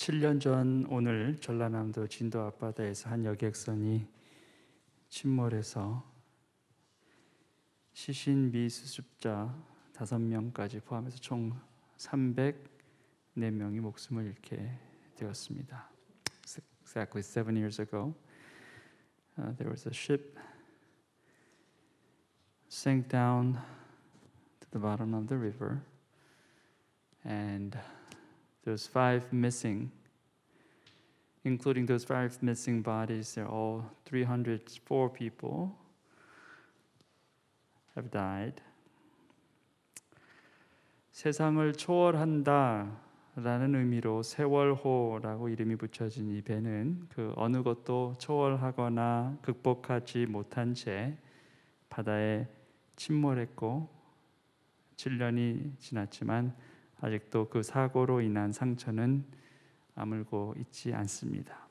7년 전 오늘 전라남도 진도 앞바다에서 한 여객선이 침몰해서 시신 미수습자 5명까지 포함해서 총 304명이 목숨을 잃게 되었습니다. Exactly 7 years ago, there was a ship sank down to the bottom of the river, and those 5 missing, including those 5 missing bodies, they're all 304 people have died. 세상을 초월한다 라는 의미로 세월호라고 이름이 붙여진 이 배는 그 어느 것도 초월하거나 극복하지 못한 채 바다에 침몰했고 7년이 지났지만 아직도 그 사고로 인한 상처는 아물고 있지 않습니다.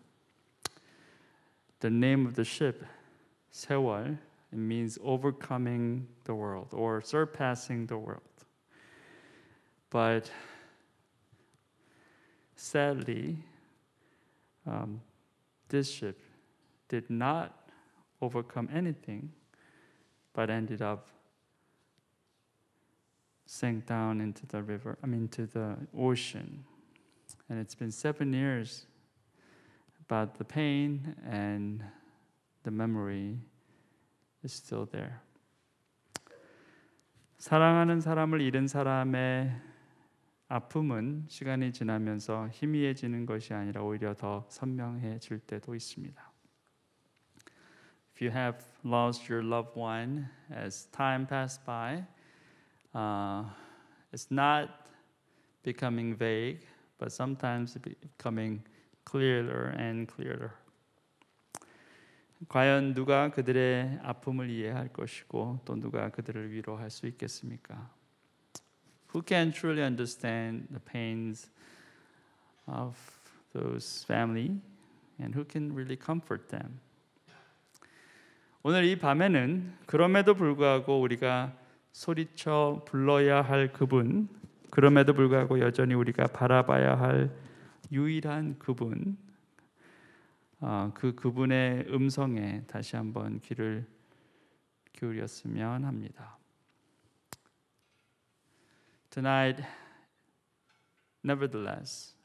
The name of the ship, 세월, it means overcoming the world or surpassing the world. But sadly, this ship did not overcome anything, but ended up sank down into the river, to the ocean. And it's been 7 years, but the pain and the memory is still there. 사랑하는 사람을 잃은 사람의 아픔은 시간이 지나면서 희미해지는 것이 아니라 오히려 더 선명해질 때도 있습니다. If you have lost your loved one as time passed by, it's not becoming vague, but sometimes it's becoming clearer and clearer. 과연 누가 그들의 아픔을 이해할 것이고 또 누가 그들을 위로할 수 있겠습니까? Who can truly understand the pains of those family and who can really comfort them? 오늘 이 밤에는 그럼에도 불구하고 우리가 소리쳐 불러야 할 그분, 그럼에도 불구하고 여전히 우리가 바라봐야 할 유일한 그분, 그분의 음성에 다시 한번 귀를 기울였으면 합니다. Tonight, nevertheless,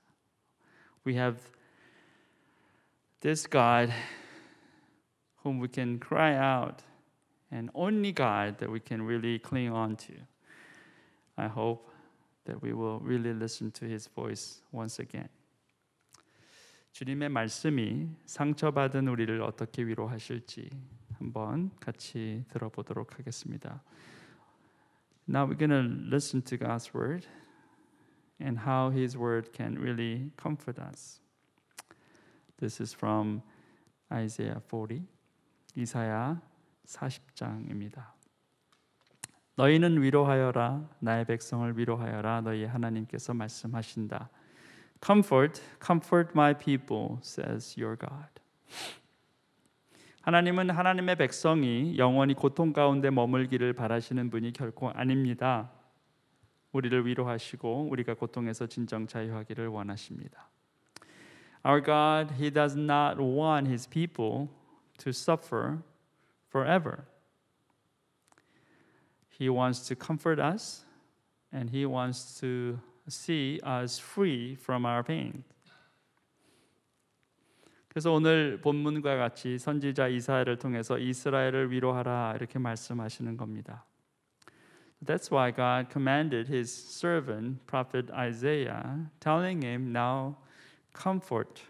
we have this God whom we can cry out, and only God that we can really cling on to. I hope that we will really listen to His voice once again. 주님의 말씀이 상처받은 우리를 어떻게 위로하실지 한번 같이 들어보도록 하겠습니다. Now we're going to listen to God's word and how His word can really comfort us. This is from Isaiah 40, 이사야 40장입니다. 너희는 위로하여라, 나의 백성을 위로하여라, 너희 하나님께서 말씀하신다. Comfort, comfort my people, says your God. 하나님은 하나님의 백성이 영원히 고통 가운데 머물기를 바라시는 분이 결코 아닙니다. 우리를 위로하시고 우리가 고통에서 진정 자유하기를 원하십니다. Our God, He does not want His people to suffer forever. He wants to comfort us and He wants to see us free from our pain. 그래서 오늘 본문과 같이 선지자 이사야를 통해서 이스라엘을 위로하라 이렇게 말씀하시는 겁니다. That's why God commanded His servant prophet Isaiah, telling him, "Now comfort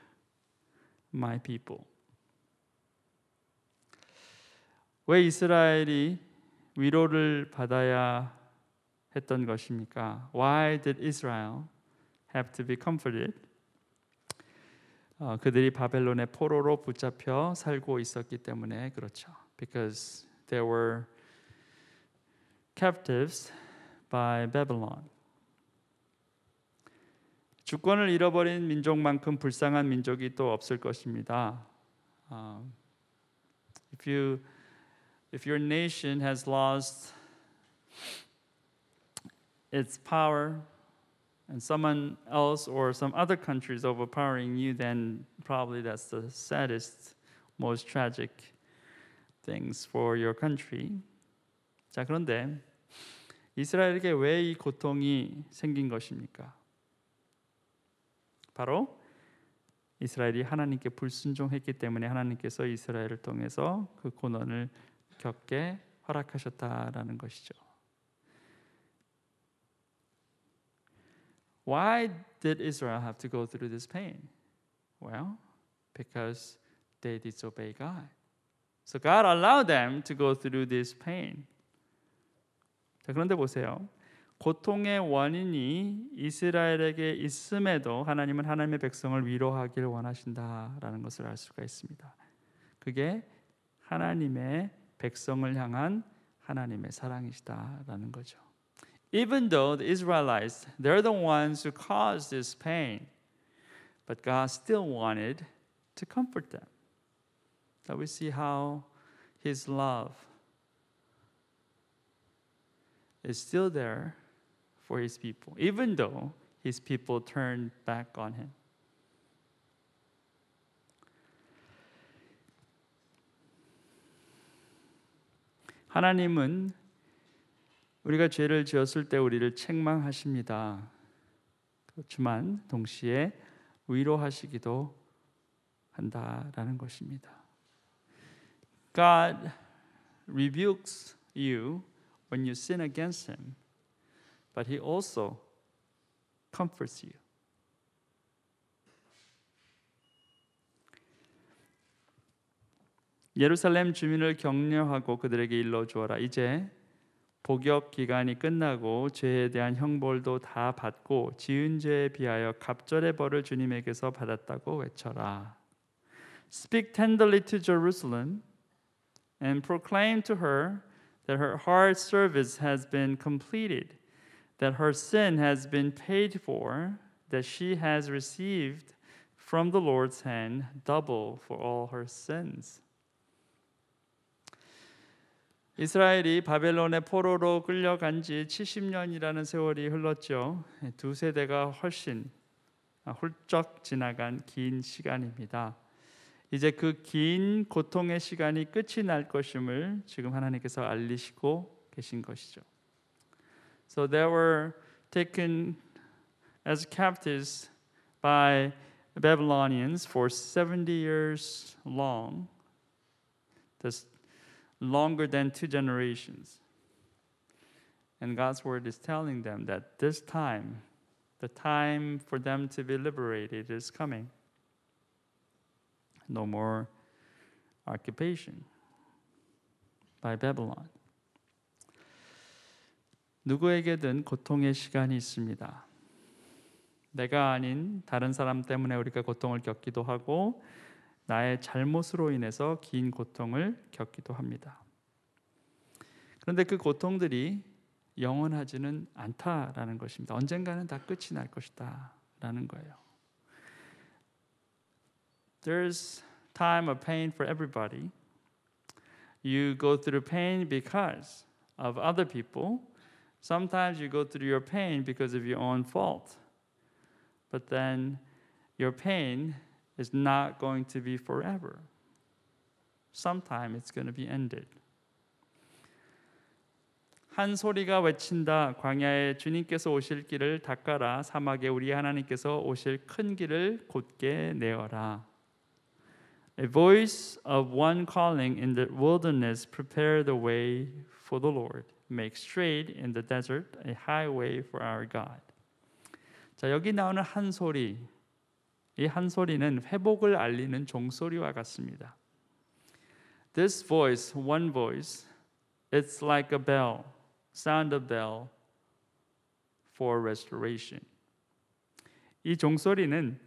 my people." 왜 이스라엘이 위로를 받아야 했던 것입니까? Why did Israel have to be comforted? 그들이 바벨론의 포로로 붙잡혀 살고 있었기 때문에 그렇죠. Because they were captives by Babylon. 주권을 잃어버린 민족만큼 불쌍한 민족이 또 없을 것입니다. If your nation has lost its power, and someone else or some other country is overpowering you, then probably that's the saddest, most tragic things for your country. 자, 그런데 이스라엘에게 왜 이 고통이 생긴 것입니까? 바로 이스라엘이 하나님께 불순종했기 때문에 하나님께서 이스라엘을 통해서 그 고난을 겪게 허락하셨다라는 것이죠. Why did Israel have to go through this pain? Well, because they disobeyed God. So God allowed them to go through this pain. 자, 그런데 보세요. 고통의 원인이 이스라엘에게 있음에도 하나님은 하나님의 백성을 위로하길 원하신다라는 것을 알 수가 있습니다. 그게 하나님의 백성을 향한 하나님의 사랑이시다라는 거죠. Even though the Israelites, they're the ones who caused this pain, but God still wanted to comfort them. So we see how His love is still there for His people, even though His people turned back on Him. 하나님은 우리가 죄를 지었을 때 우리를 책망하십니다. 그렇지만 동시에 위로하시기도 한다라는 것입니다. God rebukes you when you sin against Him, but He also comforts you. 예루살렘 주민을 격려하고 그들에게 일러주어라. 이제 복역 기간이 끝나고 죄에 대한 형벌도 다 받고 지은 죄에 비하여 갑절의 벌을 주님에게서 받았다고 외쳐라. Speak tenderly to Jerusalem and proclaim to her that her hard service has been completed, that her sin has been paid for, that she has received from the Lord's hand double for all her sins. 이스라엘이 바벨론의 포로로 끌려간 지 70년이라는 세월이 흘렀죠. 두 세대가 훨씬 훌쩍 지나간 긴 시간입니다. 이제 그 긴 고통의 시간이 끝이 날 것임을 지금 하나님께서 알리시고 계신 것이죠. So they were taken as captives by Babylonians for 70 years long. That's longer than 2 generations. And God's word is telling them that this time, the time for them to be liberated is coming. No more occupation by Babylon. 누구에게든 고통의 시간이 있습니다. 내가 아닌 다른 사람 때문에 우리가 고통을 겪기도 하고 나의 잘못으로 인해서 긴 고통을 겪기도 합니다. 그런데 그 고통들이 영원하지는 않다라는 것입니다. 언젠가는 다 끝이 날 것이다라는 거예요. There's time of pain for everybody. You go through pain because of other people. Sometimes you go through your pain because of your own fault. But then your pain is not going to be forever. Sometime it's going to be ended. 한 소리가 외친다. 광야에 주님께서 오실 길을 닦아라. 사막에 우리 하나님께서 오실 큰 길을 곧게 내어라. A voice of one calling in the wilderness, prepare the way for the Lord. Make straight in the desert a highway for our God. 자, 여기 나오는 한 소리. 이 한 소리는 회복을 알리는 종소리와 같습니다. This voice, one voice, it's like a bell, sound of bell for restoration. 이 종소리는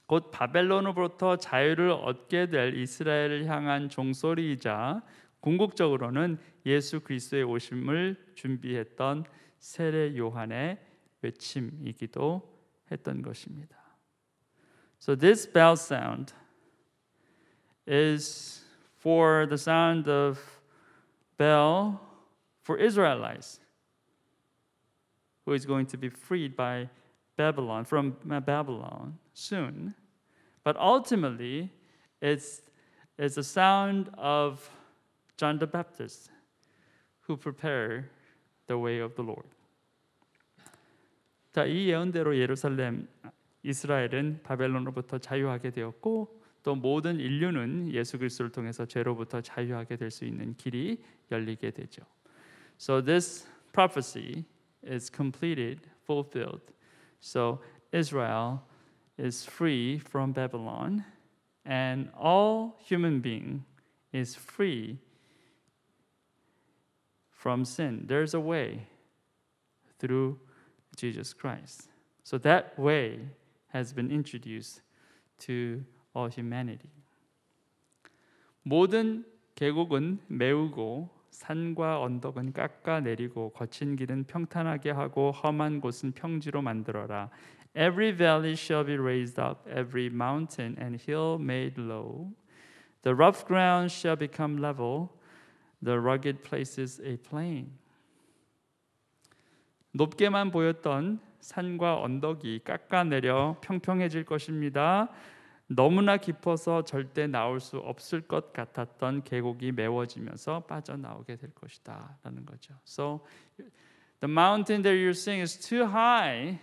곧 바벨론으로부터 자유를 얻게 될 이스라엘을 향한 종소리이자 궁극적으로는 예수 그리스도의 오심을 준비했던 세례 요한의 외침이기도 했던 것입니다. So this bell sound is for the sound of bell for Israelites who is going to be freed by Babylon, from Babylon soon. But ultimately, it's the sound of John the Baptist who prepare the way of the Lord. 자, 이 예언대로 예루살렘, 이스라엘은 바벨론으로부터 자유하게 되었고 또 모든 인류는 예수 그리스도를 통해서 죄로부터 자유하게 될 수 있는 길이 열리게 되죠. So this prophecy is completed, fulfilled. So Israel is free from Babylon, and all human being is free from sin. There's a way through Jesus Christ. So that way has been introduced to all humanity. 모든 계곡은 메우고 산과 언덕은 깎아내리고 거친 길은 평탄하게 하고 험한 곳은 평지로 만들어라. Every valley shall be raised up, every mountain and hill made low. The rough ground shall become level, the rugged places a plain. 높게만 보였던 산과 언덕이 깎아내려 평평해질 것입니다. 너무나 깊어서 절대 나올 수 없을 것 같았던 계곡이 메워지면서 빠져나오게 될 것이다 라는 거죠. So the mountain that you're seeing is too high,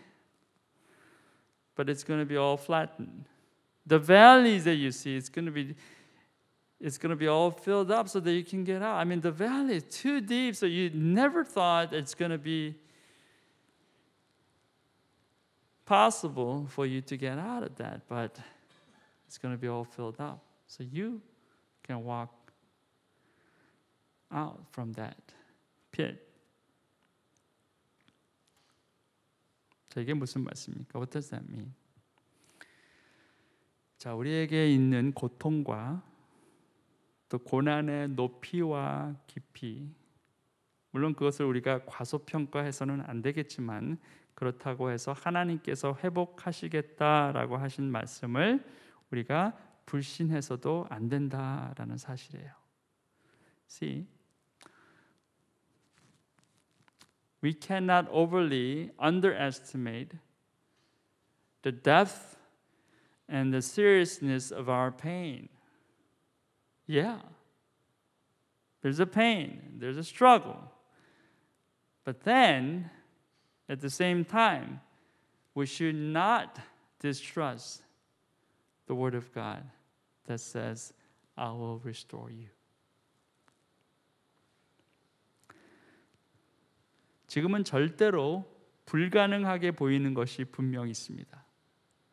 but it's going to be all flattened. The valleys that you see, it's going to be all filled up so that you can get out. I mean, the valley is too deep, so you never thought it's going to be possible for you to get out of that, but it's going to be all filled up. So you can walk out from that pit. 자, 이게 무슨 말씀입니까? What does that mean? 자, 우리에게 있는 고통과 또 고난의 높이와 깊이, 물론 그것을 우리가 과소평가해서는 안 되겠지만 그렇다고 해서 하나님께서 회복하시겠다라고 하신 말씀을 우리가 불신해서도 안 된다라는 사실이에요. See, we cannot overly underestimate the depth and the seriousness of our pain. Yeah, there's a pain, there's a struggle. But then, at the same time, we should not distrust the Word of God that says, I will restore you. 지금은 절대로 불가능하게 보이는 것이 분명히 있습니다.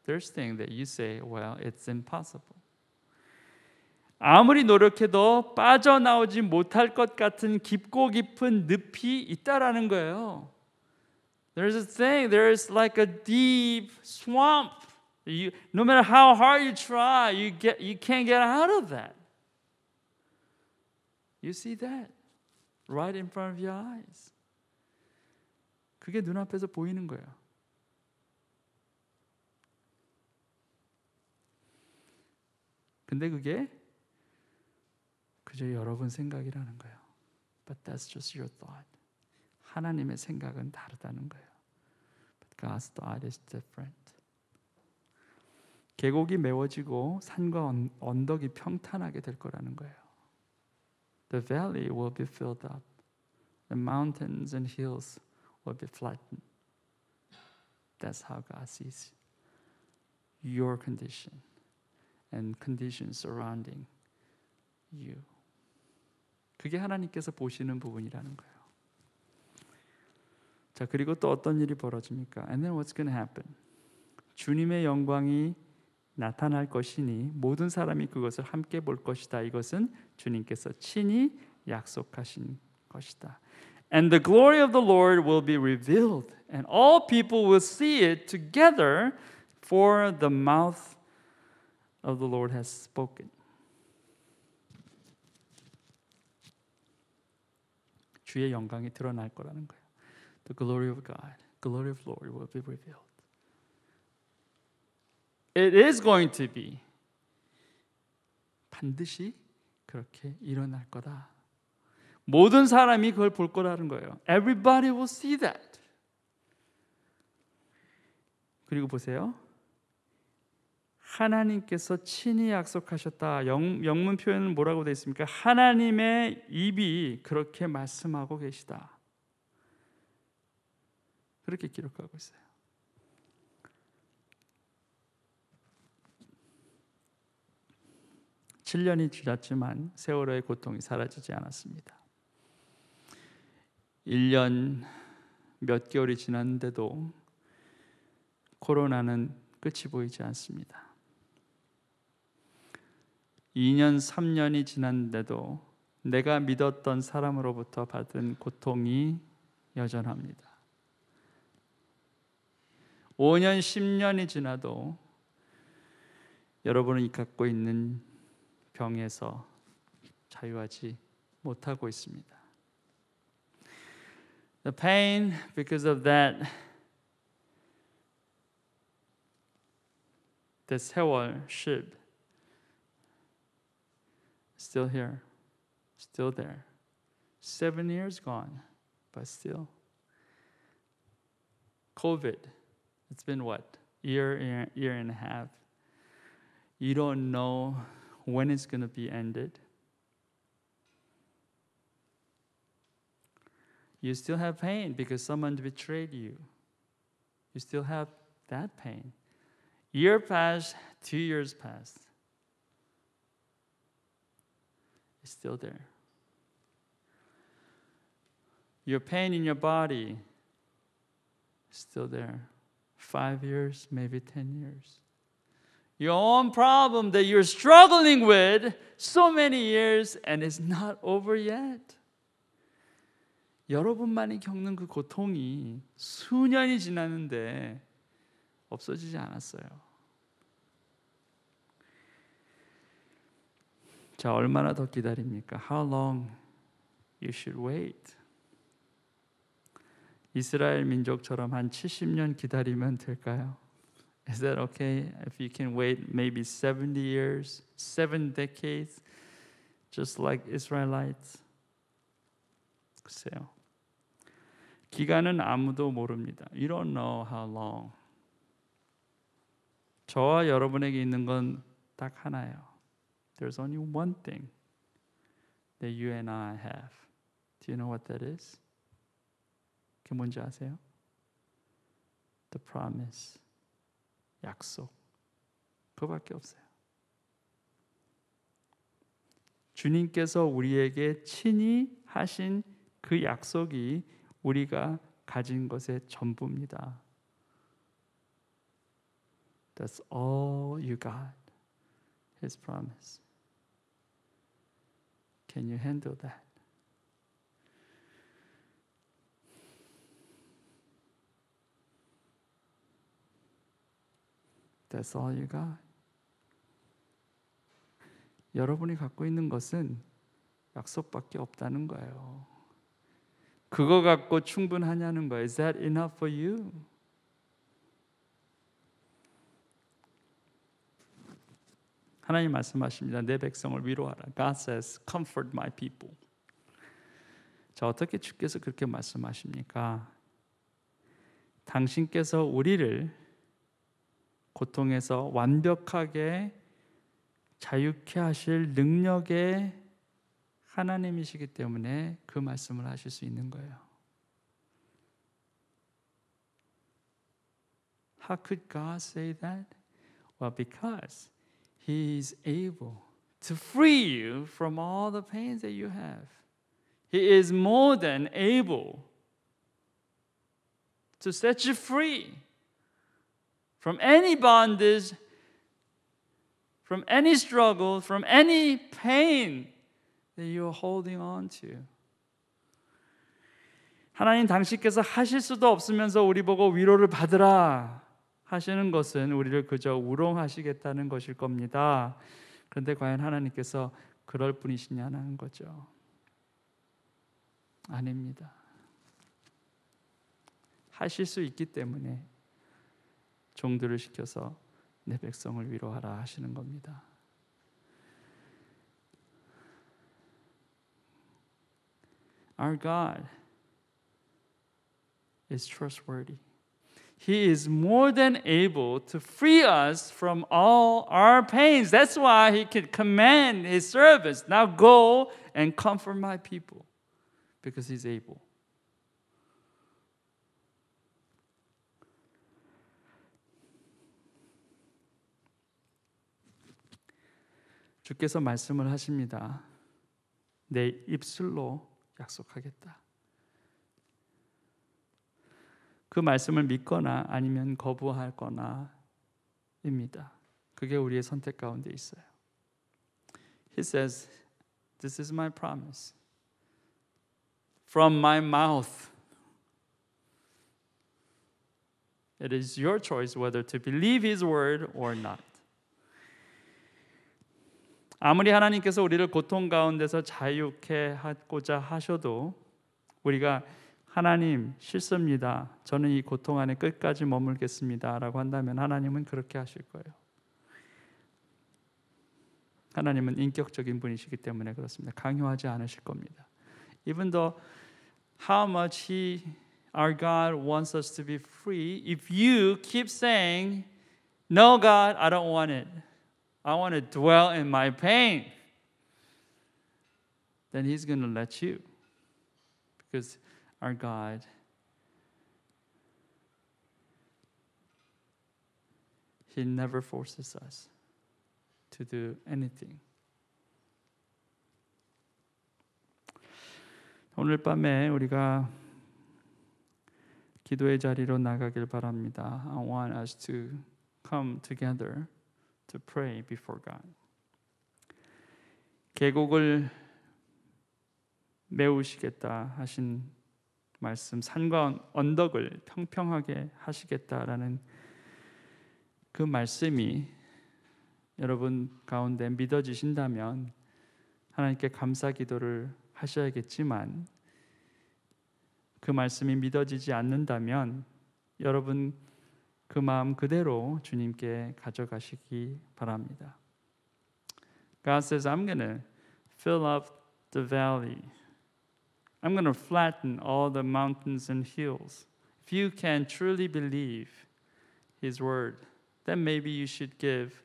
There's things that you say, well, it's impossible. 아무리 노력해도 빠져나오지 못할 것 같은 깊고 깊은 늪이 있다라는 거예요. There's a thing, there's like a deep swamp. No matter how hard you try, you can't get out of that. You see that right in front of your eyes. 그게 눈앞에서 보이는 거예요. 근데 그게 그저 여러분 생각이라는 거예요. But that's just your thought. 하나님의 생각은 다르다는 거예요. But God's thought is different. 계곡이 메워지고 산과 언덕이 평탄하게 될 거라는 거예요. The valley will be filled up. The mountains and hills will be flattened. That's how God sees your condition and conditions surrounding you. 그게 하나님께서 보시는 부분이라는 거예요. 자, 그리고 또 어떤 일이 벌어집니까? And then what's going to happen? 주님의 영광이 나타날 것이니 모든 사람이 그것을 함께 볼 것이다. 이것은 주님께서 친히 약속하신 것이다. And the glory of the Lord will be revealed, and all people will see it together, for the mouth of the Lord has spoken. 주의 영광이 드러날 거라는 거예요. The glory of God, glory of Lord will be revealed. It is going to be. 반드시 그렇게 일어날 거다. 모든 사람이 그걸 볼 거라는 거예요. Everybody will see that. 그리고 보세요. 하나님께서 친히 약속하셨다. 영문 표현은 뭐라고 되어 있습니까? 하나님의 입이 그렇게 말씀하고 계시다. 그렇게 기록하고 있어요. 칠 년이 지났지만 세월호의 고통이 사라지지 않았습니다. 1년 몇 개월이 지났는데도 코로나는 끝이 보이지 않습니다. 2년, 3년이 지났는데도 내가 믿었던 사람으로부터 받은 고통이 여전합니다. 5년, 10년이 지나도 여러분이 갖고 있는 병에서 자유하지 못하고 있습니다. The pain because of that the 세월 ship still here, still there. 7 years gone, but still. COVID, it's been what? Year and a half. You don't know when it's going to be ended. You still have pain because someone betrayed you. You still have that pain. Year passed, 2 years passed. It's still there. Your pain in your body is still there. 5 years, maybe 10 years. Your own problem that you're struggling with so many years and it's not over yet. 여러분만이 겪는 그 고통이 수년이 지났는데 없어지지 않았어요. 자, 얼마나 더 기다립니까? How long you should wait? 이스라엘 민족처럼 한 70년 기다리면 될까요? Is that okay if you can wait maybe 70 years, 7 decades, just like Israelites? 글쎄요. 기간은 아무도 모릅니다. You don't know how long. 저와 여러분에게 있는 건 딱 하나예요. There's only one thing that you and I have. Do you know what that is? 그게 뭔지 아세요? The promise. 약속. 그거밖에 없어요. 주님께서 우리에게 친히 하신 그 약속이 우리가 가진 것의 전부입니다. That's all you got. His promise. Can you handle that? That's all you got. 여러분이 갖고 있는 것은 약속밖에 없다는 거예요. 그거 갖고 충분하냐는 거예요. Is that enough for you? 하나님 말씀하십니다. 내 백성을 위로하라. God says, comfort my people. 자, 어떻게 주께서 그렇게 말씀하십니까? 당신께서 우리를 고통에서 완벽하게 자유케 하실 능력의 하나님이시기 때문에 그 말씀을 하실 수 있는 거예요. How could God say that? Well, because He is able to free you from all the pains that you have. He is more than able to set you free from any bondage, from any struggle, from any pain that you are holding on to. 하나님 당신께서 하실 수도 없으면서 우리 보고 위로를 받으라 하시는 것은 우리를 그저 우롱하시겠다는 것일 겁니다. 그런데 과연 하나님께서 그럴 분이시냐는 거죠. 아닙니다. 하실 수 있기 때문에 종들을 시켜서 내 백성을 위로하라 하시는 겁니다. Our God is trustworthy. He is more than able to free us from all our pains. That's why He can command His servants, now go and comfort my people, because He's able. 주께서 말씀을 하십니다. 내 입술로 약속하겠다. 그 말씀을 믿거나 아니면 거부할 거나입니다. 그게 우리의 선택 가운데 있어요. He says, "This is my promise. From my mouth." It is your choice whether to believe His word or not. 아무리 하나님께서 우리를 고통 가운데서 자유케 하고자 하셔도 우리가 하나님 싫습니다. 저는 이 고통 안에 끝까지 머물겠습니다. 라고 한다면 하나님은 그렇게 하실 거예요. 하나님은 인격적인 분이시기 때문에 그렇습니다. 강요하지 않으실 겁니다. Even though how much our God wants us to be free, if you keep saying, "No, God, I don't want it. I want to dwell in my pain," then He's going to let you. Because our God, He never forces us to do anything. 오늘 밤에 우리가 기도의 자리로 나가길 바랍니다. I want us to come together to pray before God. 계곡을 메우시겠다 하신 말씀, 산과 언덕을 평평하게 하시겠다라는 그 말씀이 여러분 가운데 믿어지신다면 하나님께 감사 기도를 하셔야겠지만, 그 말씀이 믿어지지 않는다면 여러분 그 마음 그대로 주님께 가져가시기 바랍니다. God says, I'm going to fill up the valley. I'm going to flatten all the mountains and hills. If you can truly believe His word, then maybe you should give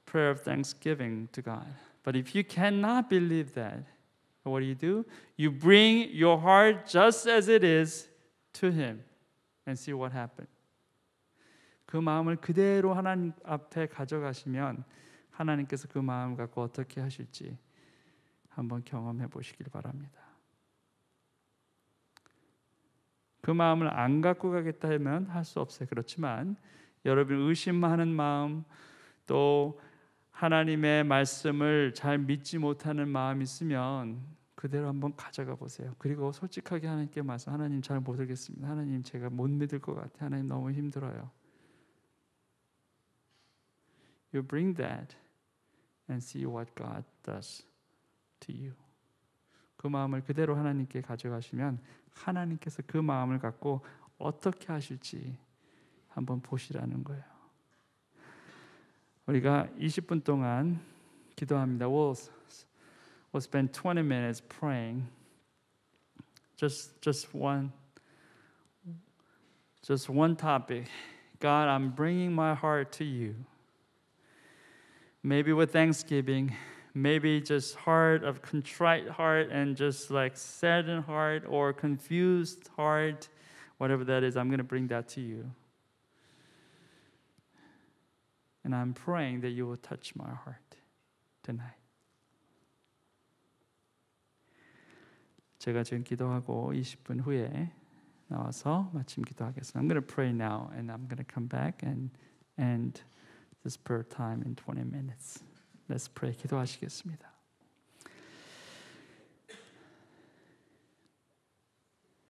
prayer of thanksgiving to God. But if you cannot believe that, what do? You bring your heart just as it is to Him and see what happens. 그 마음을 그대로 하나님 앞에 가져가시면 하나님께서 그 마음 갖고 어떻게 하실지 한번 경험해 보시길 바랍니다. 그 마음을 안 갖고 가겠다 하면 할 수 없어요. 그렇지만 여러분 의심하는 마음, 또 하나님의 말씀을 잘 믿지 못하는 마음이 있으면 그대로 한번 가져가 보세요. 그리고 솔직하게 하나님께 말씀, 하나님 잘 모르겠습니다. 하나님 제가 못 믿을 것 같아요. 하나님 너무 힘들어요. You bring that and see what God does to you. 그 마음을 그대로 하나님께 가져가시면 하나님께서 그 마음을 갖고 어떻게 하실지 한번 보시라는 거예요. 우리가 20분 동안 기도합니다. We'll spend 20 minutes praying. Just one topic. God, I'm bringing my heart to you. Maybe with thanksgiving, maybe just contrite heart and just like saddened heart or confused heart, whatever that is, I'm going to bring that to you. And I'm praying that you will touch my heart tonight. 제가 지금 기도하고 20분 후에 나와서 마침 기도하겠습니다. I'm going to pray now and I'm going to come back and end this prayer time in 20 minutes. Let's pray. 기도하시겠습니다.